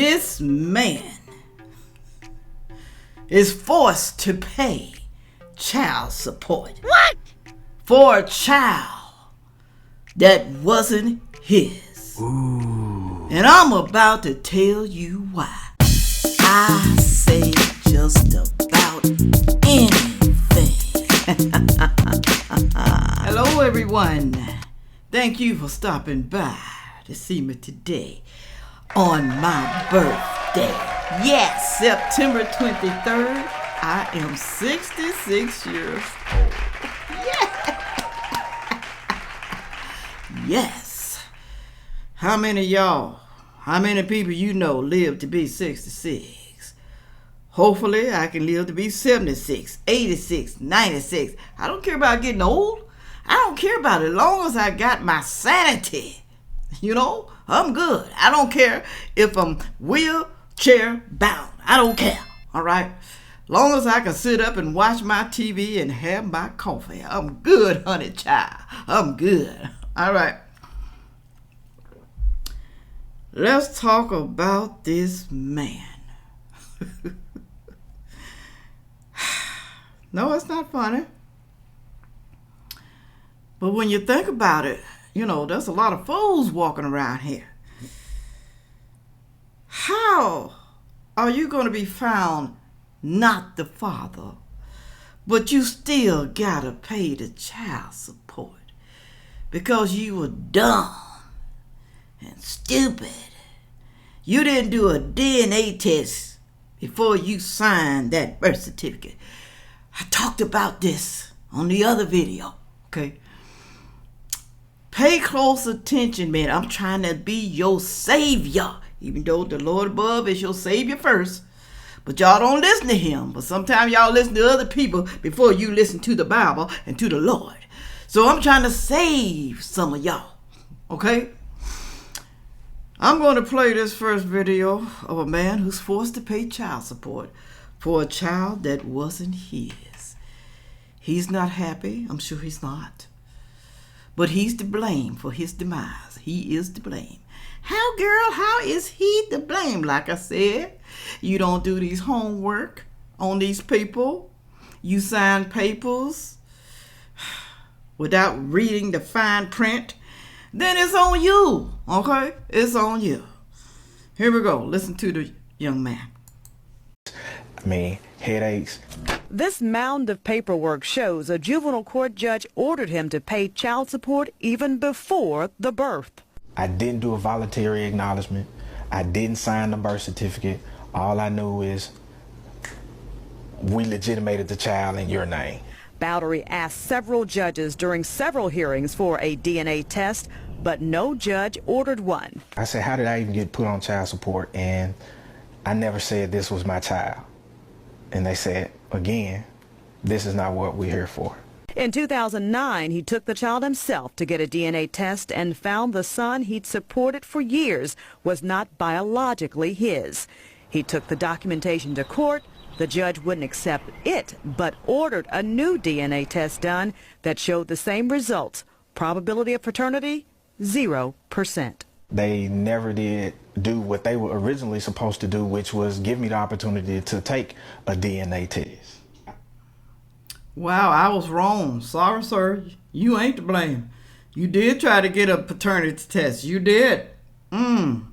This man is forced to pay child support. What? For a child that wasn't his. Ooh. And I'm about to tell you why. I say just about anything. Hello everyone. Thank you for stopping by to see me today on my birthday. Yes, September 23rd, I am 66 years old. Yeah. Yes. How many people you know live to be 66? Hopefully I can live to be 76, 86, 96. I don't care about getting old. I don't care about it as long as I got my sanity. You know, I'm good. I don't care if I'm wheelchair bound. I don't care. All right. Long as I can sit up and watch my TV and have my coffee. I'm good, honey child. I'm good. All right. Let's talk about this man. No, it's not funny. But when you think about it, you know, there's a lot of fools walking around here. How are you going to be found not the father, but you still gotta pay the child support because you were dumb and stupid? You didn't do a DNA test before you signed that birth certificate. I talked about this on the other video, okay? Pay close attention, man. I'm trying to be your savior, even though the Lord above is your savior first. But y'all don't listen to him. But sometimes y'all listen to other people before you listen to the Bible and to the Lord. So I'm trying to save some of y'all, okay? I'm going to play this first video of a man who's forced to pay child support for a child that wasn't his. He's not happy. I'm sure he's not. But he's to blame for his demise. He is to blame. How, girl? How is he to blame? Like I said, you don't do these homework on these people. You sign papers without reading the fine print. Then it's on you, okay? It's on you. Here we go. Listen to the young man. Headaches. This mound of paperwork shows a juvenile court judge ordered him to pay child support even before the birth. I didn't do a voluntary acknowledgement. I didn't sign the birth certificate. All I knew is we legitimated the child in your name. Bowery asked several judges during several hearings for a DNA test, but no judge ordered one. I said, how did I even get put on child support? And I never said this was my child. And they said, again, this is not what we're here for. In 2009, he took the child himself to get a DNA test and found the son he'd supported for years was not biologically his. He took the documentation to court. The judge wouldn't accept it, but ordered a new DNA test done that showed the same results. Probability of paternity, 0%. They never did do what they were originally supposed to do, which was give me the opportunity to take a DNA test. Wow, I was wrong. Sorry, sir. You ain't to blame. You did try to get a paternity test. You did. Well,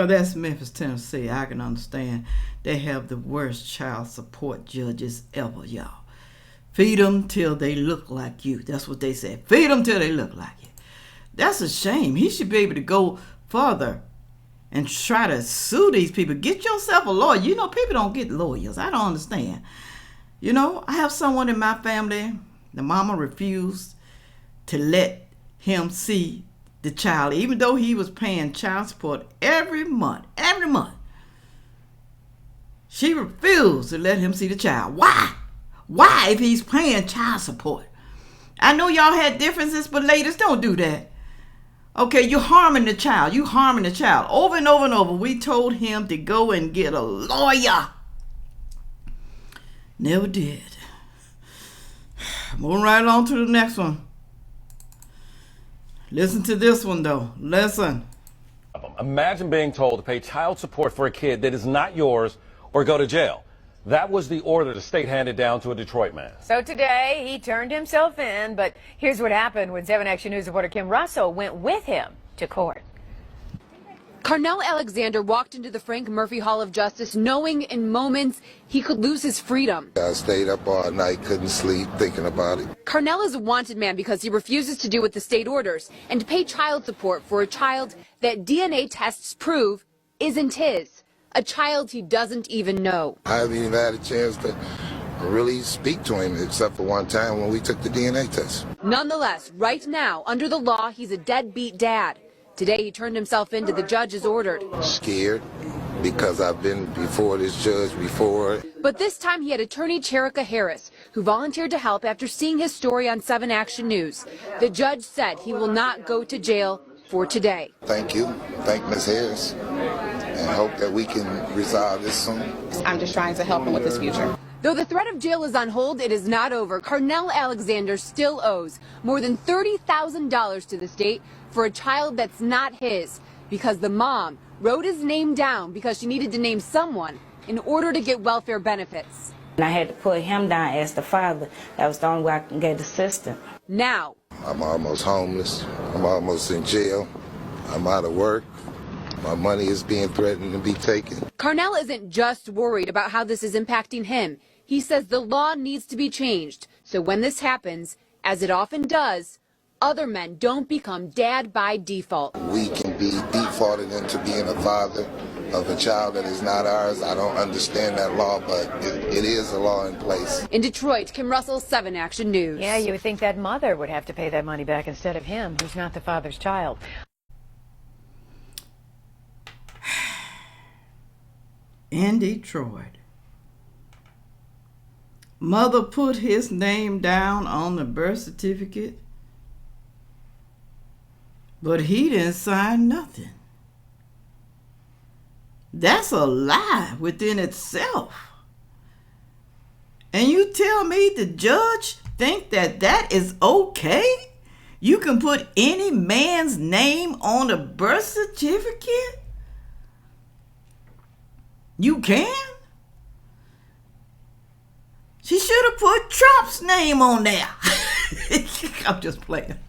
that's Memphis, Tennessee. I can understand. They have the worst child support judges ever, y'all. Feed them till they look like you. That's what they said. Feed them till they look like you. That's a shame. He should be able to go further and try to sue these people. Get yourself a lawyer. You know, people don't get lawyers. I don't understand. You know, I have someone in my family, the mama refused to let him see the child, even though he was paying child support every month. She refused to let him see the child. Why? Why, if he's paying child support? I know y'all had differences, but ladies, don't do that. Okay, you're harming the child. You harming the child. Over and over and over, we told him to go and get a lawyer. Never did. Moving right along to the next one. Listen to this one, though. Listen. Imagine being told to pay child support for a kid that is not yours or go to jail. That was the order the state handed down to a Detroit man. So today, he turned himself in, but here's what happened when 7 Action News reporter Kim Russell went with him to court. Carnell Alexander walked into the Frank Murphy Hall of Justice knowing in moments he could lose his freedom. I stayed up all night, couldn't sleep, thinking about it. Carnell is a wanted man because he refuses to do what the state orders and pay child support for a child that DNA tests prove isn't his. A child he doesn't even know. I haven't even had a chance to really speak to him except for one time when we took the DNA test. Nonetheless, right now, under the law, he's a deadbeat dad. Today, he turned himself in to the judge as ordered. Scared because I've been before this judge before. But this time he had attorney Cherika Harris, who volunteered to help after seeing his story on 7 Action News. The judge said he will not go to jail for today. Thank you. Thank Ms. Harris. And hope that we can resolve this soon. I'm just trying to help him with his future. Though the threat of jail is on hold, it is not over. Carnell Alexander still owes more than $30,000 to the state for a child that's not his because the mom wrote his name down because she needed to name someone in order to get welfare benefits. And I had to put him down as the father. That was the only way I can get assistance. Now, I'm almost homeless. I'm almost in jail. I'm out of work. My money is being threatened to be taken. Carnell isn't just worried about how this is impacting him. He says the law needs to be changed so when this happens, as it often does, other men don't become dad by default. We can be defaulted into being a father of a child that is not ours. I don't understand that law, but it is a law in place. In Detroit, Kim Russell, 7 Action News. Yeah, you would think that mother would have to pay that money back instead of him, who's not the father's child. In Detroit, mother put his name down on the birth certificate, but he didn't sign nothing. That's a lie within itself. And you tell me the judge think that that is okay? You can put any man's name on a birth certificate? You can? She should have put Trump's name on there. I'm just playing.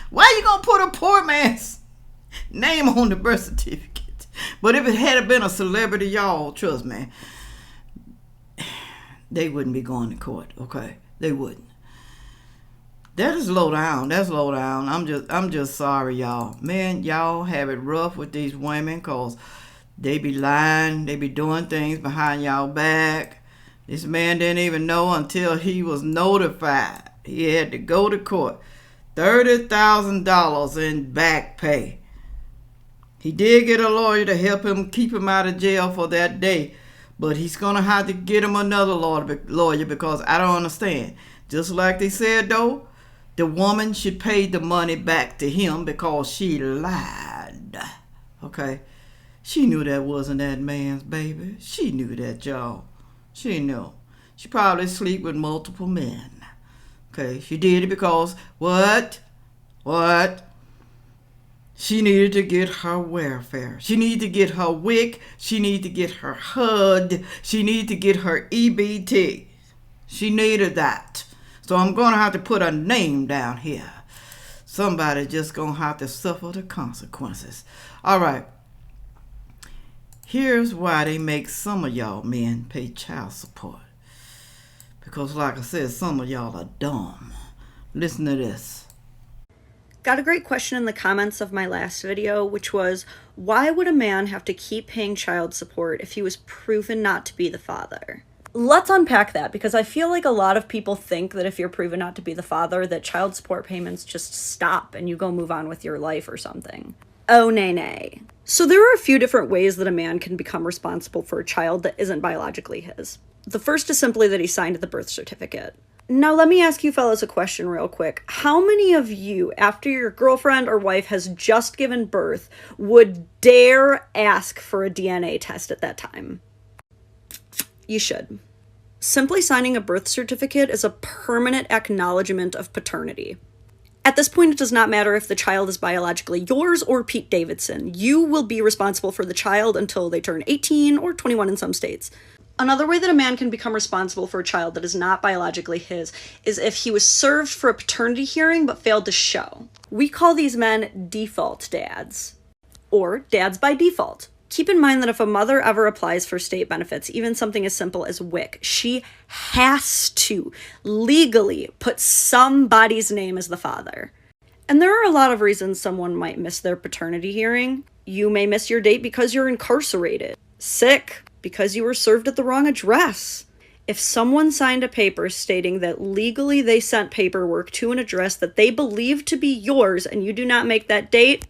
Why you gonna put a poor man's name on the birth certificate? But if it had been a celebrity, y'all, trust me, they wouldn't be going to court, okay? They wouldn't. That is low down. That's low down. I'm just sorry, y'all. Man, y'all have it rough with these women because they be lying. They be doing things behind y'all back. This man didn't even know until he was notified. He had to go to court. $30,000 in back pay. He did get a lawyer to help him keep him out of jail for that day. But he's going to have to get him another lawyer because I don't understand. Just like they said, though, the woman should pay the money back to him because she lied. Okay? She knew that wasn't that man's baby. She knew that, y'all. She knew. She probably sleep with multiple men. Okay? She did it because, what? She needed to get her welfare. She needed to get her WIC. She needed to get her HUD. She needed to get her EBT. She needed that. So I'm going to have to put a name down here. Somebody just going to have to suffer the consequences. All right. Here's why they make some of y'all men pay child support. Because like I said, some of y'all are dumb. Listen to this. Got a great question in the comments of my last video, which was, why would a man have to keep paying child support if he was proven not to be the father? Let's unpack that, because I feel like a lot of people think that if you're proven not to be the father, that child support payments just stop and you go move on with your life or something. Oh, nay. So there are a few different ways that a man can become responsible for a child that isn't biologically his. The first is simply that he signed the birth certificate. Now let me ask you fellas a question real quick. How many of you, after your girlfriend or wife has just given birth, would dare ask for a DNA test at that time? You should. Simply signing a birth certificate is a permanent acknowledgement of paternity. At this point, it does not matter if the child is biologically yours or Pete Davidson. You will be responsible for the child until they turn 18 or 21 in some states. Another way that a man can become responsible for a child that is not biologically his is if he was served for a paternity hearing but failed to show. We call these men default dads, or dads by default. Keep in mind that if a mother ever applies for state benefits, even something as simple as WIC, she has to legally put somebody's name as the father. And there are a lot of reasons someone might miss their paternity hearing. You may miss your date because you're incarcerated, sick, because you were served at the wrong address. If someone signed a paper stating that legally they sent paperwork to an address that they believe to be yours and you do not make that date,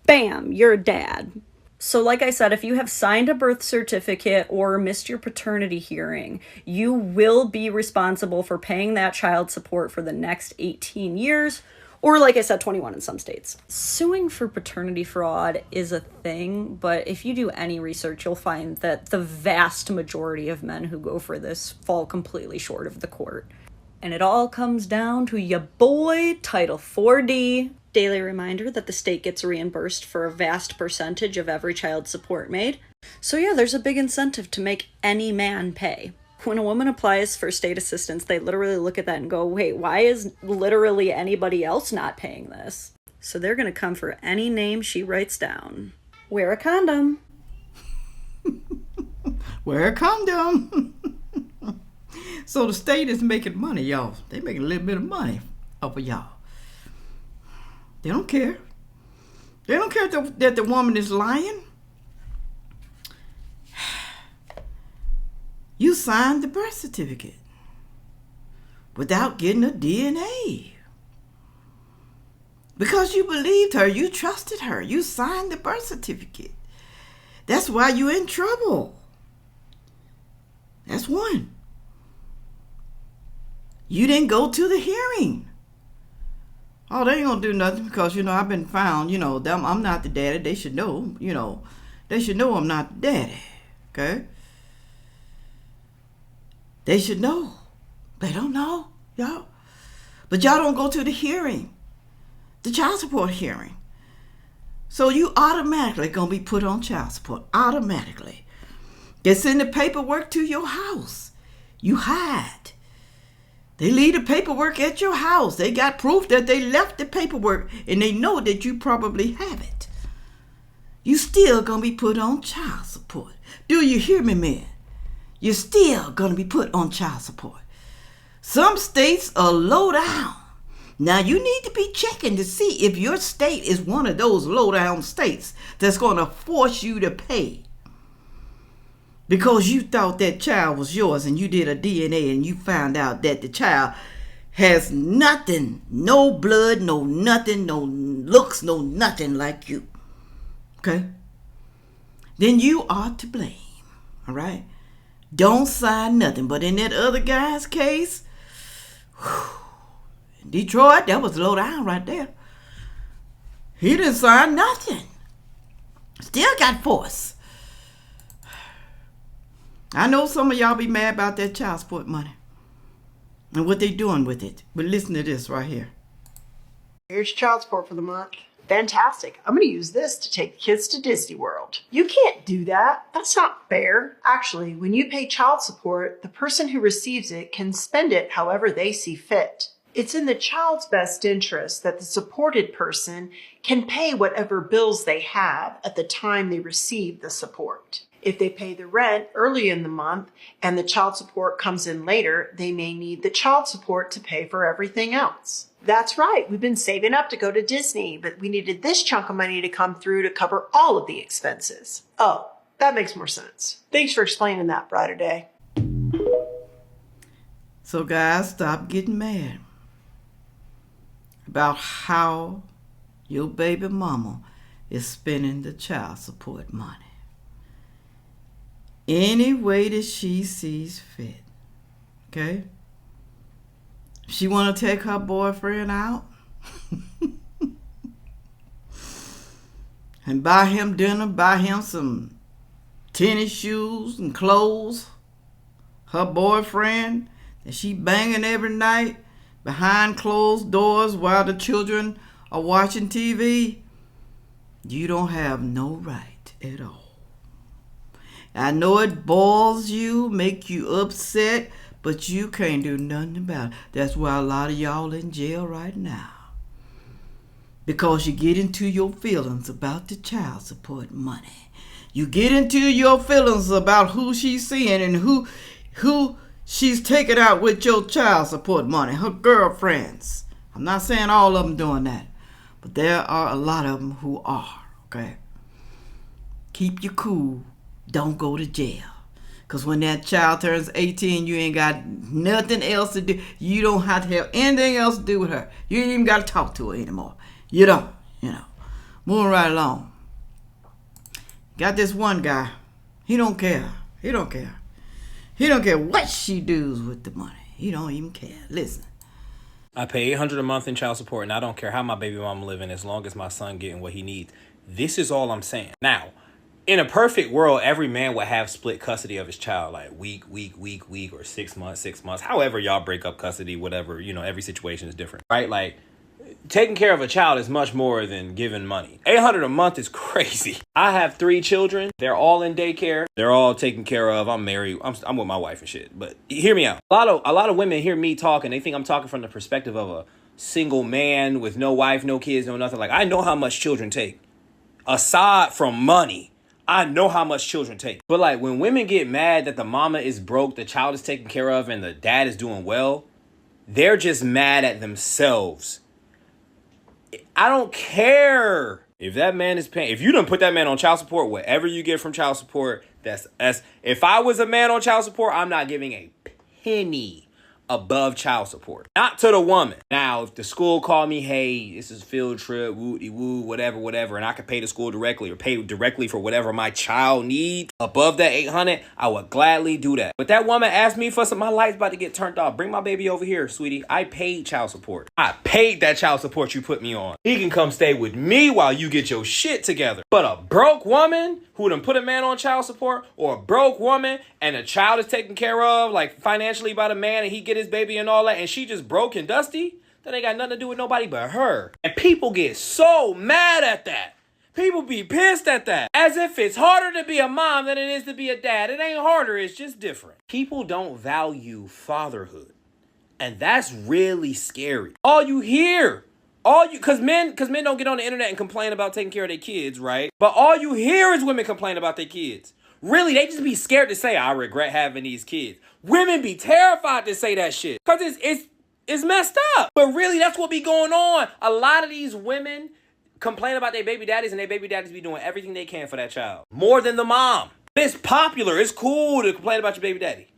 bam, you're a dad. So like I said, if you have signed a birth certificate or missed your paternity hearing, you will be responsible for paying that child support for the next 18 years, or like I said, 21 in some states. Suing for paternity fraud is a thing, but if you do any research, you'll find that the vast majority of men who go for this fall completely short of the court. And it all comes down to ya boy, Title 4D. Daily reminder that the state gets reimbursed for a vast percentage of every child support made. So yeah, there's a big incentive to make any man pay. When a woman applies for state assistance, they literally look at that and go, wait, why is literally anybody else not paying this? So they're going to come for any name she writes down. Wear a condom. Wear a condom. So the state is making money, y'all. They making a little bit of money off of y'all. They don't care. They don't care that the woman is lying. You signed the birth certificate without getting a DNA. Because you believed her, you trusted her, you signed the birth certificate. That's why you're in trouble. That's one. You didn't go to the hearing. Oh, they ain't gonna do nothing because, I've been found, I'm not the daddy. They should know, they should know I'm not the daddy, okay? They should know. They don't know, y'all. But y'all don't go to the hearing, the child support hearing. So you automatically gonna be put on child support, automatically. They send the paperwork to your house. You hide. They leave the paperwork at your house. They got proof that they left the paperwork and they know that you probably have it. You still gonna be put on child support. Do you hear me, man? You're still gonna be put on child support. Some states are low down. Now you need to be checking to see if your state is one of those low down states that's gonna force you to pay. Because you thought that child was yours and you did a DNA and you found out that the child has nothing, no blood, no nothing, no looks, no nothing like you. Okay? Then you are to blame. All right? Don't sign nothing. But in that other guy's case, Detroit, that was low down right there. He didn't sign nothing. Still got force. I know some of y'all be mad about that child support money and what they doing with it. But listen to this right here. Here's your child support for the month. Fantastic. I'm going to use this to take the kids to Disney World. You can't do that. That's not fair. Actually, when you pay child support, the person who receives it can spend it however they see fit. It's in the child's best interest that the supported person can pay whatever bills they have at the time they receive the support. If they pay the rent early in the month and the child support comes in later, they may need the child support to pay for everything else. That's right. We've been saving up to go to Disney, but we needed this chunk of money to come through to cover all of the expenses. Oh, that makes more sense. Thanks for explaining that, Brighter Day. So guys, stop getting mad about how your baby mama is spending the child support money. Any way that she sees fit. Okay? If she want to take her boyfriend out and buy him dinner, buy him some tennis shoes and clothes, her boyfriend that she banging every night, behind closed doors while the children are watching TV, you don't have no right at all. I know it boils you, make you upset, but you can't do nothing about it. That's why a lot of y'all in jail right now. Because you get into your feelings about the child support money. You get into your feelings about who she's seeing and who she's taking out with your child support money, her girlfriends. I'm not saying all of them doing that, but there are a lot of them who are, okay? Keep you cool. Don't go to jail. Because when that child turns 18, you ain't got nothing else to do. You don't have to have anything else to do with her. You ain't even got to talk to her anymore. You don't, Moving right along. Got this one guy. He don't care. He don't care. He don't care what she does with the money. He don't even care. Listen. I pay $800 a month in child support, and I don't care how my baby mama living as long as my son getting what he needs. This is all I'm saying. Now, in a perfect world, every man would have split custody of his child, like week, or 6 months. However y'all break up custody, whatever, every situation is different, right? Like, taking care of a child is much more than giving money. $800 a month is crazy. I have 3 children. They're all in daycare. They're all taken care of. I'm married. I'm with my wife and shit. But hear me out. A lot of women hear me talk and they think I'm talking from the perspective of a single man with no wife, no kids, no nothing. Like, I know how much children take. Aside from money, I know how much children take. But like, when women get mad that the mama is broke, the child is taken care of, and the dad is doing well, they're just mad at themselves. I don't care if that man is paying. If you done put that man on child support, whatever you get from child support, that's if I was a man on child support, I'm not giving a penny above child support. Not to the woman. Now, if the school called me, hey, this is field trip, woo, whatever, and I could pay the school directly or pay directly for whatever my child needs above that $800, I would gladly do that. But that woman asked me for some, my light's about to get turned off. Bring my baby over here, sweetie. I paid child support. I paid that child support you put me on. He can come stay with me while you get your shit together. But a broke woman who done put a man on child support, or a broke woman and a child is taken care of, like financially by the man, and he get his baby and all that, and she just broke and dusty, that ain't got nothing to do with nobody but her. And people get so mad at that. People be pissed at that. As if it's harder to be a mom than it is to be a dad. It ain't harder, it's just different. People don't value fatherhood. And that's really scary. Because men don't get on the internet and complain about taking care of their kids, right? But all you hear is women complain about their kids. Really, they just be scared to say, I regret having these kids. Women be terrified to say that shit. Because it's messed up. But really, that's what be going on. A lot of these women complain about their baby daddies, and their baby daddies be doing everything they can for that child. More than the mom. It's popular. It's cool to complain about your baby daddy.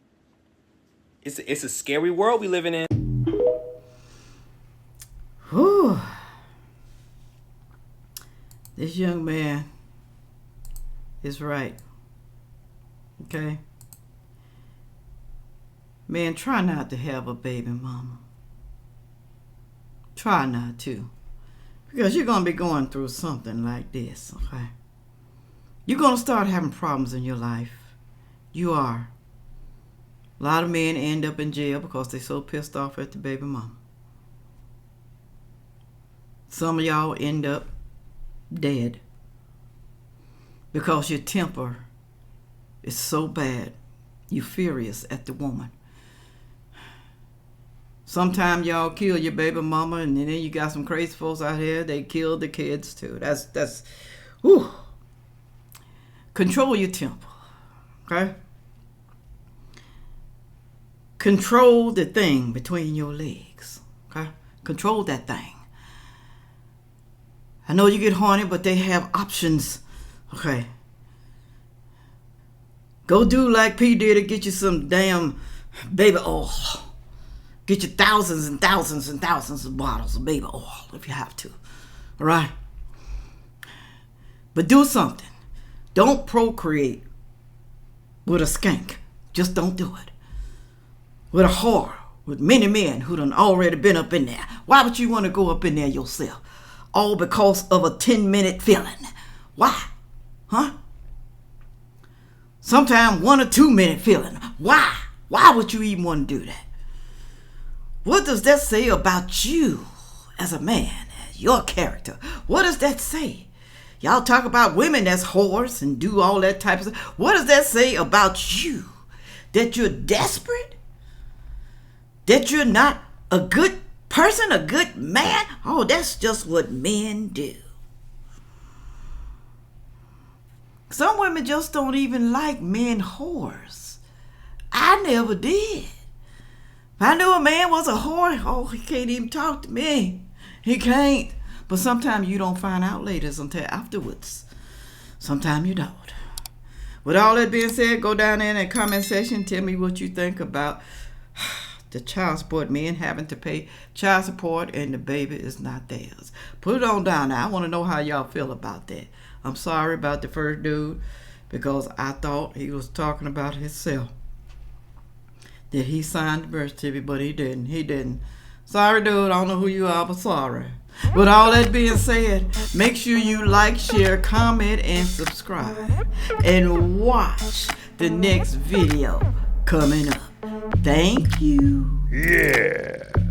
It's a scary world we living in. Whew. This young man is right. Okay? Man, try not to have a baby mama. Try not to. Because you're going to be going through something like this, okay? You're going to start having problems in your life. You are. A lot of men end up in jail because they're so pissed off at the baby mama. Some of y'all end up dead because your temper is so bad. You're furious at the woman. Sometimes y'all kill your baby mama, and then you got some crazy folks out here, they kill the kids too. That's whew. Control your temper, okay? Control the thing between your legs, okay? Control that thing. I know you get horny, but they have options, okay? Go do like P did and get you some damn baby oil. Get you thousands and thousands and thousands of bottles of baby oil if you have to. All right? But do something. Don't procreate with a skank. Just don't do it. With a whore. With many men who done already been up in there. Why would you want to go up in there yourself? All because of a 10-minute feeling. Why? Huh? Sometimes 1 or 2 minute feeling. Why? Why would you even want to do that? What does that say about you as a man, your character? What does that say? Y'all talk about women that's whores and do all that type of stuff. What does that say about you? That you're desperate? That you're not a good person, a good man? Oh, that's just what men do. Some women just don't even like men whores. I never did. If I knew a man was a whore, oh, he can't even talk to me. He can't. But sometimes you don't find out later until afterwards. Sometimes you don't. With all that being said, go down there in that comment section. Tell me what you think about the child support, men having to pay child support and the baby is not theirs. Put it on down there. I want to know how y'all feel about that. I'm sorry about the first dude because I thought he was talking about himself. That he signed the birth certificate, but he didn't. He didn't. Sorry, dude. I don't know who you are, but sorry. With all that being said, make sure you like, share, comment, and subscribe. And watch the next video coming up. Thank you. Yeah.